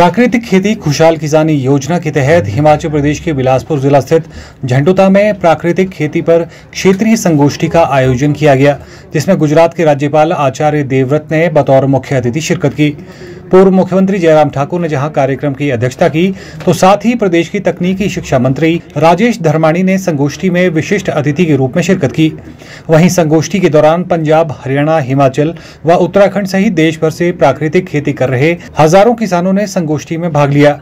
प्राकृतिक खेती खुशहाल किसानी योजना के तहत हिमाचल प्रदेश के बिलासपुर जिला स्थित झंडुता में प्राकृतिक खेती पर क्षेत्रीय संगोष्ठी का आयोजन किया गया, जिसमें गुजरात के राज्यपाल आचार्य देवव्रत ने बतौर मुख्य अतिथि शिरकत की। पूर्व मुख्यमंत्री जयराम ठाकुर ने जहां कार्यक्रम की अध्यक्षता की, तो साथ ही प्रदेश की तकनीकी शिक्षा मंत्री राजेश धर्माणी ने संगोष्ठी में विशिष्ट अतिथि के रूप में शिरकत की। वहीं संगोष्ठी के दौरान पंजाब, हरियाणा, हिमाचल व उत्तराखंड सहित देश भर से प्राकृतिक खेती कर रहे हजारों किसानों ने संगोष्ठी में भाग लिया।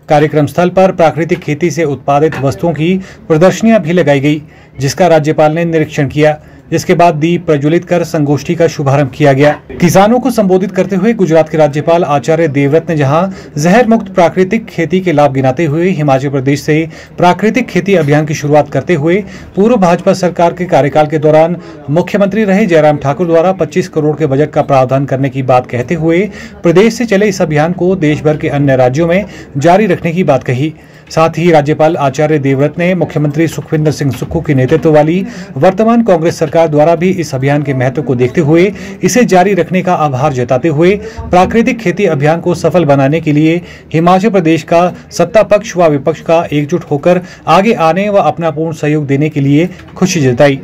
कार्यक्रम स्थल पर प्राकृतिक खेती से उत्पादित वस्तुओं की प्रदर्शनियां भी लगाई गई, जिसका राज्यपाल ने निरीक्षण किया, जिसके बाद दीप प्रज्वलित कर संगोष्ठी का शुभारंभ किया गया। किसानों को संबोधित करते हुए गुजरात के राज्यपाल आचार्य देवव्रत ने जहां जहर मुक्त प्राकृतिक खेती के लाभ गिनाते हुए हिमाचल प्रदेश से प्राकृतिक खेती अभियान की शुरुआत करते हुए पूर्व भाजपा सरकार के कार्यकाल के दौरान मुख्यमंत्री रहे जयराम ठाकुर द्वारा 25 करोड़ के बजट का प्रावधान करने की बात कहते हुए प्रदेश से चले इस अभियान को देश भर के अन्य राज्यों में जारी रखने की बात कही। साथ ही राज्यपाल आचार्य देवव्रत ने मुख्यमंत्री सुखविंदर सिंह सुक्खू की नेतृत्व वाली वर्तमान कांग्रेस सरकार द्वारा भी इस अभियान के महत्व को देखते हुए इसे जारी रखने का आभार जताते हुए प्राकृतिक खेती अभियान को सफल बनाने के लिए हिमाचल प्रदेश का सत्ता पक्ष व विपक्ष का एकजुट होकर आगे आने व अपना पूर्ण सहयोग देने के लिए खुशी जताई।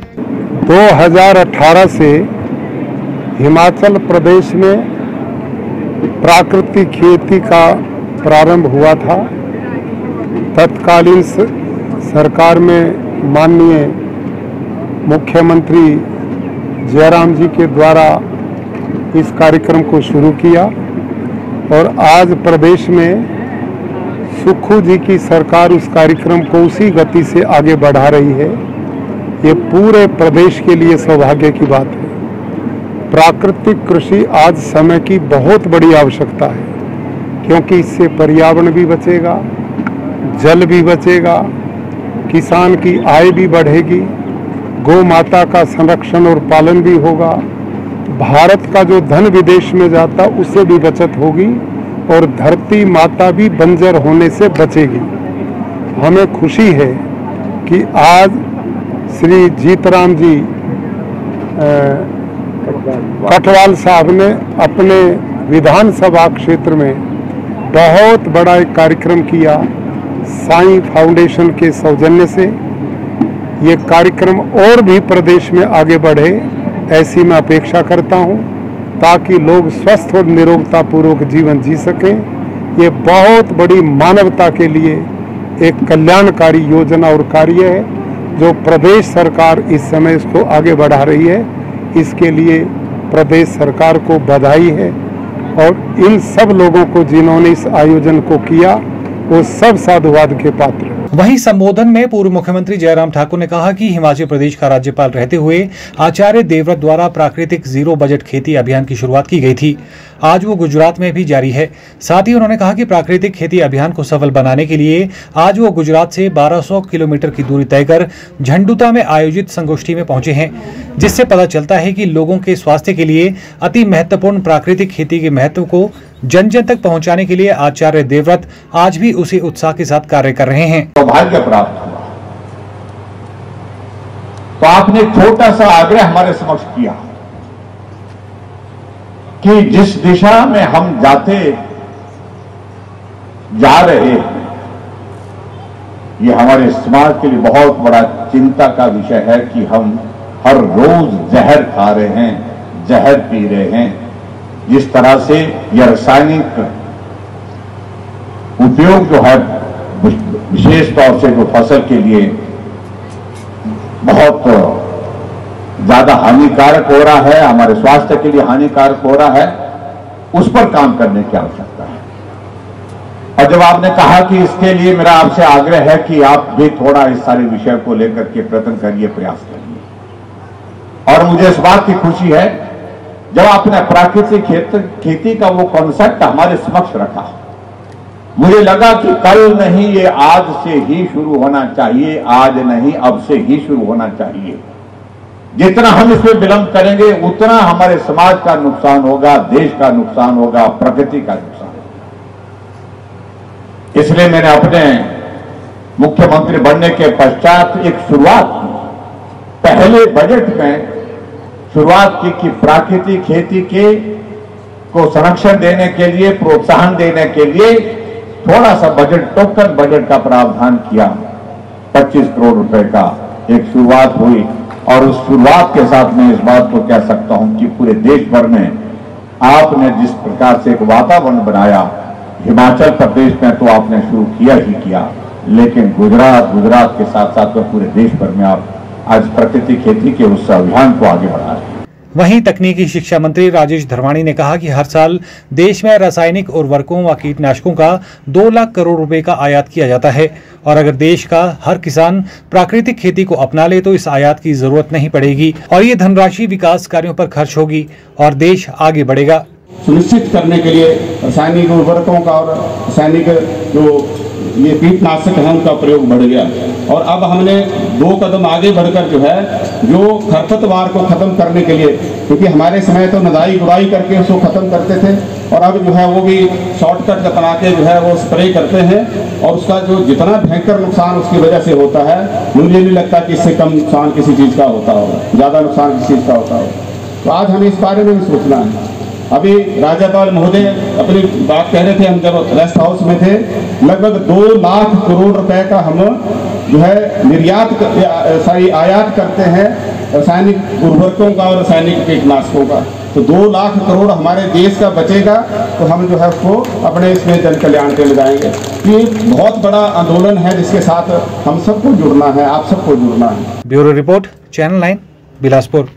2018 से हिमाचल प्रदेश में प्राकृतिक खेती का प्रारंभ हुआ था। तत्कालीन सरकार में माननीय मुख्यमंत्री जयराम जी के द्वारा इस कार्यक्रम को शुरू किया और आज प्रदेश में सुक्खू जी की सरकार उस कार्यक्रम को उसी गति से आगे बढ़ा रही है। ये पूरे प्रदेश के लिए सौभाग्य की बात है। प्राकृतिक कृषि आज समय की बहुत बड़ी आवश्यकता है, क्योंकि इससे पर्यावरण भी बचेगा, जल भी बचेगा, किसान की आय भी बढ़ेगी, गौ माता का संरक्षण और पालन भी होगा, भारत का जो धन विदेश में जाता उससे भी बचत होगी और धरती माता भी बंजर होने से बचेगी। हमें खुशी है कि आज श्री जीतराम जी कटवाल साहब ने अपने विधानसभा क्षेत्र में बहुत बड़ा एक कार्यक्रम किया। साईं फाउंडेशन के सौजन्य से ये कार्यक्रम और भी प्रदेश में आगे बढ़े, ऐसी मैं अपेक्षा करता हूं, ताकि लोग स्वस्थ और निरोगता पूर्वक जीवन जी सकें। ये बहुत बड़ी मानवता के लिए एक कल्याणकारी योजना और कार्य है, जो प्रदेश सरकार इस समय इसको आगे बढ़ा रही है। इसके लिए प्रदेश सरकार को बधाई है और इन सब लोगों को जिन्होंने इस आयोजन को किया वो सब साधुवाद के पात्र। वहीं संबोधन में पूर्व मुख्यमंत्री जयराम ठाकुर ने कहा कि हिमाचल प्रदेश का राज्यपाल रहते हुए आचार्य देवव्रत द्वारा प्राकृतिक जीरो बजट खेती अभियान की शुरुआत की गई थी। आज वो गुजरात में भी जारी है। साथ ही उन्होंने कहा कि प्राकृतिक खेती अभियान को सफल बनाने के लिए आज वो गुजरात से 1200 किलोमीटर की दूरी तय कर झंडुता में आयोजित संगोष्ठी में पहुंचे हैं, जिससे पता चलता है कि लोगों के स्वास्थ्य के लिए अति महत्वपूर्ण प्राकृतिक खेती के महत्व को जन जन तक पहुंचाने के लिए आचार्य देवव्रत आज भी उसी उत्साह के साथ कार्य कर रहे हैं। सौभाग्य प्राप्त हुआ तो आपने छोटा सा आग्रह हमारे समक्ष किया कि जिस दिशा में हम जा रहे ये हमारे समाज के लिए बहुत बड़ा चिंता का विषय है कि हम हर रोज जहर खा रहे हैं, जहर पी रहे हैं। जिस तरह से यह रासायनिक उपयोग जो है विशेष तौर से जो फसल के लिए बहुत ज्यादा हानिकारक हो रहा है, हमारे स्वास्थ्य के लिए हानिकारक हो रहा है, उस पर काम करने की आवश्यकता है। और जब आपने कहा कि इसके लिए मेरा आपसे आग्रह है कि आप भी थोड़ा इस सारे विषय को लेकर के प्रयत्न करिए, प्रयास करिए। और मुझे इस बात की खुशी है जब आपने प्राकृतिक खेती का वो कॉन्सेप्ट हमारे समक्ष रखा, मुझे लगा कि कल नहीं, ये आज से ही शुरू होना चाहिए, आज नहीं अब से ही शुरू होना चाहिए। जितना हम इसमें विलंब करेंगे उतना हमारे समाज का नुकसान होगा, देश का नुकसान होगा, प्रकृति का नुकसान होगा। इसलिए मैंने अपने मुख्यमंत्री बनने के पश्चात एक शुरुआत की, पहले बजट में शुरुआत की कि प्राकृतिक खेती के को संरक्षण देने के लिए, प्रोत्साहन देने के लिए थोड़ा सा बजट, टोकन बजट का प्रावधान किया। 25 करोड़ रुपए का एक शुरुआत हुई और उस शुरुआत के साथ मैं इस बात को कह सकता हूं कि पूरे देश भर में आपने जिस प्रकार से एक वातावरण बनाया, हिमाचल प्रदेश में तो आपने शुरू किया ही किया, लेकिन गुजरात के साथ साथ में पूरे देश भर में आप आज प्राकृतिक खेती के उस अभियान को आगे बढ़ा रहे हैं। वहीं तकनीकी शिक्षा मंत्री राजेश धर्माणी ने कहा कि हर साल देश में रासायनिक उर्वरकों व कीटनाशकों का 2 लाख करोड़ रुपए का आयात किया जाता है और अगर देश का हर किसान प्राकृतिक खेती को अपना ले तो इस आयात की जरूरत नहीं पड़ेगी और ये धनराशि विकास कार्यों पर खर्च होगी और देश आगे बढ़ेगा। सुनिश्चित करने के लिए रासायनिक उर्वरकों का और रासायनिक जो ये कीटनाशक है उनका प्रयोग बढ़ गया और अब हमने 2 कदम आगे बढ़कर जो है जो खरपतवार को खत्म करने के लिए, क्योंकि हमारे समय तो नदाई गुड़ाई करके उसको खत्म करते थे और अब जो है वो भी शॉर्टकट बना के जो है वो स्प्रे करते हैं और उसका जो जितना भयंकर नुकसान उसकी वजह से होता है, मुझे नहीं लगता कि इससे कम नुकसान किसी चीज़ का होता होगा, ज़्यादा नुकसान किसी चीज़ का होता होगा। तो आज हमें इस बारे में भी सोचना है। अभी राज्यपाल महोदय अपनी बात कह रहे थे, हम जब रेस्ट हाउस में थे, लगभग 2 लाख करोड़ रुपए का हम जो है आयात करते हैं रासायनिक उर्वरकों का और रासायनिक कीटनाशकों का। तो 2 लाख करोड़ हमारे देश का बचेगा तो हम जो है उसको अपने इसमें जन कल्याण के लगाएंगे। ये बहुत बड़ा आंदोलन है जिसके साथ हम सबको जुड़ना है, आप सबको जुड़ना है। Bureau report, channel 9, Bilaspur.